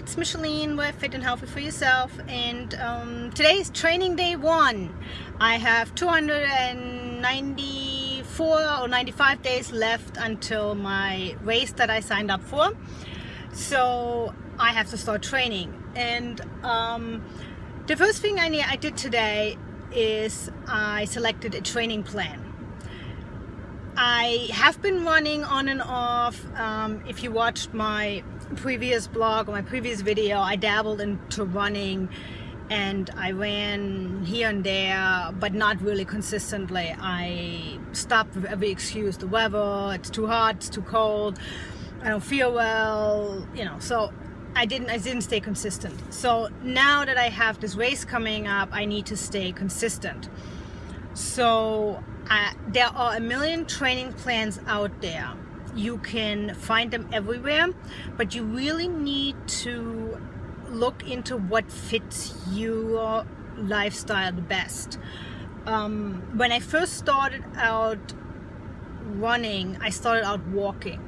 it's Micheline with Fit and Healthy for Yourself, and today is training day 1. I have 294 or 95 days left until my race that I signed up for, so I have to start training. And the first thing I did today is I selected a training plan. I have been running on and off. If you watched my previous blog or my previous video, I dabbled into running and I ran here and there, but not really consistently. I stopped with every excuse: the weather, it's too hot, it's too cold, I don't feel well, so I didn't stay consistent. So now that I have this race coming up, I need to stay consistent. So there are a million training plans out there. You can find them everywhere, but you really need to look into what fits your lifestyle the best. When I first started out running, I started out walking.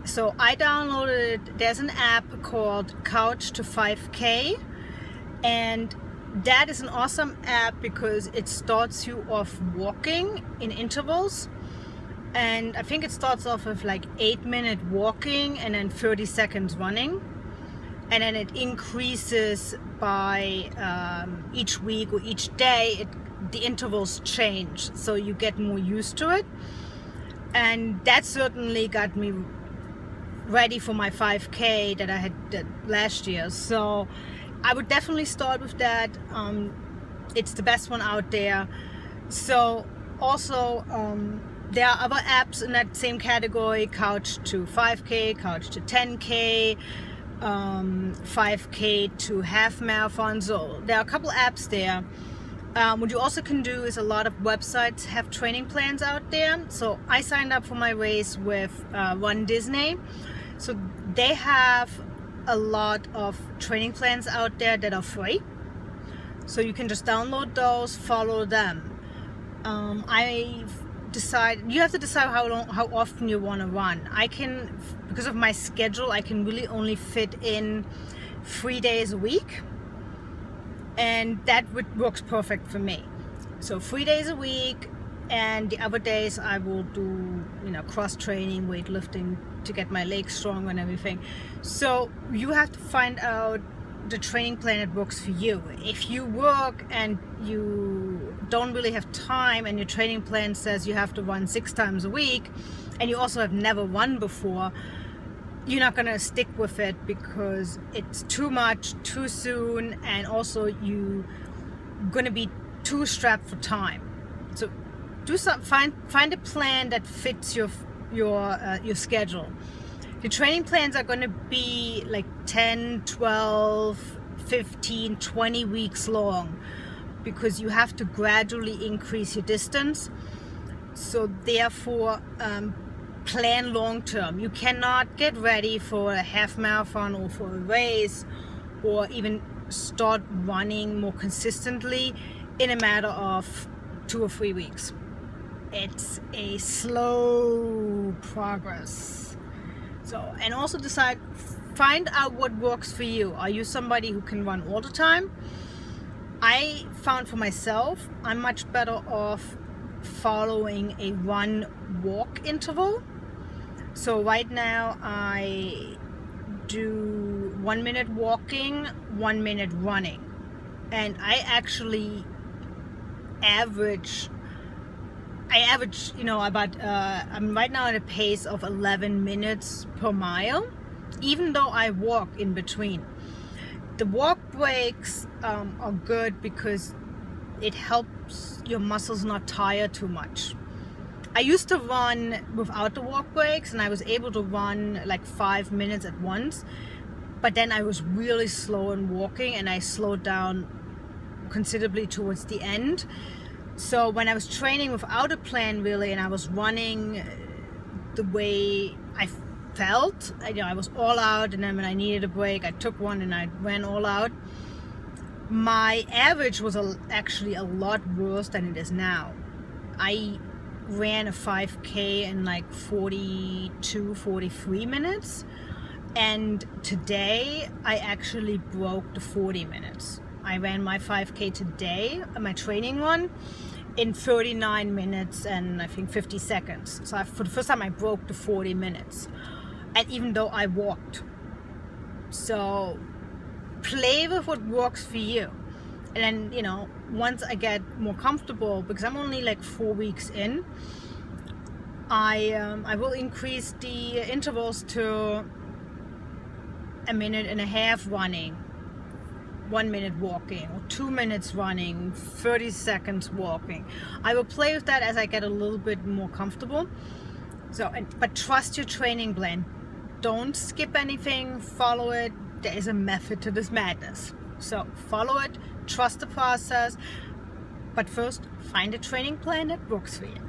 So I downloaded, there's an app called Couch to 5K, and that is an awesome app because it starts you off walking in intervals, and I think it starts off with like 8-minute walking and then 30 seconds running, and then it increases by each week or each day. The intervals change, so you get more used to it, and that certainly got me ready for my 5K that I had did last year. So I would definitely start with that. It's the best one out there. So also there are other apps in that same category: Couch to 5K, Couch to 10K, 5K to half marathon. So there are a couple apps there. What you also can do is, a lot of websites have training plans out there. So I signed up for my race with Run Disney. So they have a lot of training plans out there that are free, so you can just download those, follow them. You have to decide how often you want to run. Because of my schedule, I can really only fit in 3 days a week, and that works perfect for me. So 3 days a week, and the other days I will do cross training, weightlifting, to get my legs strong and everything. So you have to find out the training plan that works for you. If you work and you don't really have time, and your training plan says you have to run 6 times a week, and you also have never run before, you're not going to stick with it because it's too much too soon, and also you're going to be too strapped for time. So find a plan that fits your schedule. The training plans are going to be like 10, 12, 15, 20 weeks long, because you have to gradually increase your distance. So therefore, plan long term. You cannot get ready for a half marathon or for a race, or even start running more consistently in a matter of 2 or 3 weeks. It's a slow progress. So, and also find out what works for you. Are you somebody who can run all the time? I found for myself, I'm much better off following a run-walk interval. So right now I do 1 minute walking, 1 minute running, and I actually average, about, I'm right now at a pace of 11 minutes per mile, even though I walk in between. The walk breaks are good because it helps your muscles not tire too much. I used to run without the walk breaks, and I was able to run like 5 minutes at once, but then I was really slow in walking, and I slowed down considerably towards the end. So when I was training without a plan really, and I was running the way I felt, I was all out, and then when I needed a break, I took one and I ran all out. My average was actually a lot worse than it is now. I ran a 5K in like 42, 43 minutes, And today I actually broke the 40 minutes. I ran my 5K today, my training one, in 39 minutes and I think 50 seconds. So for the first time I broke the 40 minutes. And even though I walked. So play with what works for you. And then, you know, once I get more comfortable, because I'm only like 4 weeks in, I will increase the intervals to 1.5 minutes running, 1 minute walking, or 2 minutes running, 30 seconds walking. I will play with that as I get a little bit more comfortable. So, but trust your training plan. Don't skip anything, follow it. There is a method to this madness. So follow it, trust the process, but first find a training plan that works for you.